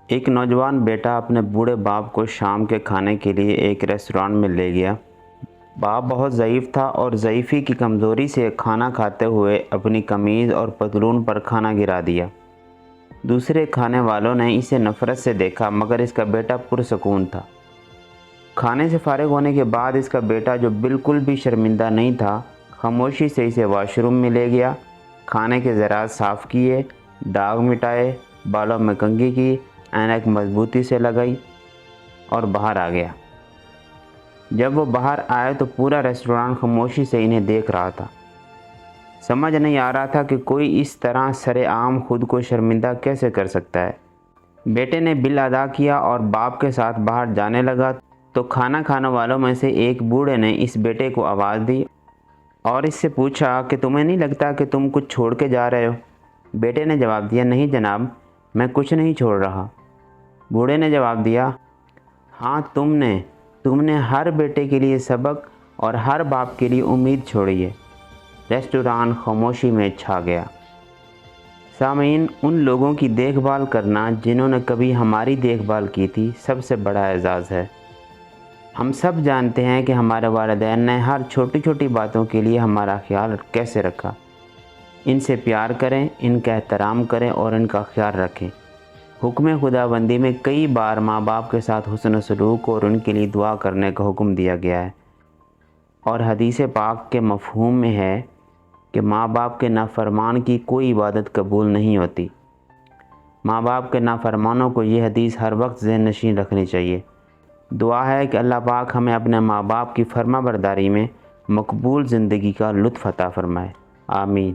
ایک نوجوان بیٹا اپنے بوڑھے باپ کو شام کے کھانے کے لیے ایک ریسٹورانٹ میں لے گیا۔ باپ بہت ضعیف تھا اور ضعیفی کی کمزوری سے کھانا کھاتے ہوئے اپنی قمیض اور پتلون پر کھانا گرا دیا۔ دوسرے کھانے والوں نے اسے نفرت سے دیکھا، مگر اس کا بیٹا پرسکون تھا۔ کھانے سے فارغ ہونے کے بعد اس کا بیٹا، جو بالکل بھی شرمندہ نہیں تھا، خاموشی سے اسے واش روم میں لے گیا، کھانے کے ذرات صاف کیے، داغ مٹائے، بالوں میں کنگھی کی، اینک مضبوطی سے لگائی اور باہر آ گیا۔ جب وہ باہر آئے تو پورا ریسٹورانٹ خاموشی سے انہیں دیکھ رہا تھا۔ سمجھ نہیں آ رہا تھا کہ کوئی اس طرح سر عام خود کو شرمندہ کیسے کر سکتا ہے۔ بیٹے نے بل ادا کیا اور باپ کے ساتھ باہر جانے لگا تو کھانا کھانے والوں میں سے ایک بوڑھے نے اس بیٹے کو آواز دی اور اس سے پوچھا کہ تمہیں نہیں لگتا کہ تم کچھ چھوڑ کے جا رہے ہو؟ بیٹے نے جواب دیا، نہیں جناب، میں کچھ نہیں چھوڑ رہا۔ بوڑھے نے جواب دیا، ہاں تم نے ہر بیٹے کے لیے سبق اور ہر باپ کے لیے امید چھوڑی ہے۔ ریسٹورانٹ خاموشی میں چھا گیا۔ سامعین، ان لوگوں کی دیکھ بھال کرنا جنہوں نے کبھی ہماری دیکھ بھال کی تھی، سب سے بڑا اعزاز ہے۔ ہم سب جانتے ہیں کہ ہمارے والدین نے ہر چھوٹی چھوٹی باتوں کے لیے ہمارا خیال کیسے رکھا۔ ان سے پیار کریں، ان کا احترام کریں اور ان کا خیال رکھیں۔ حکم خداوندی میں کئی بار ماں باپ کے ساتھ حسن سلوک اور ان کے لیے دعا کرنے کا حکم دیا گیا ہے، اور حدیث پاک کے مفہوم میں ہے کہ ماں باپ کے نافرمان کی کوئی عبادت قبول نہیں ہوتی۔ ماں باپ کے نافرمانوں کو یہ حدیث ہر وقت ذہن نشین رکھنی چاہیے۔ دعا ہے کہ اللہ پاک ہمیں اپنے ماں باپ کی فرما برداری میں مقبول زندگی کا لطف عطا فرمائے۔ آمین۔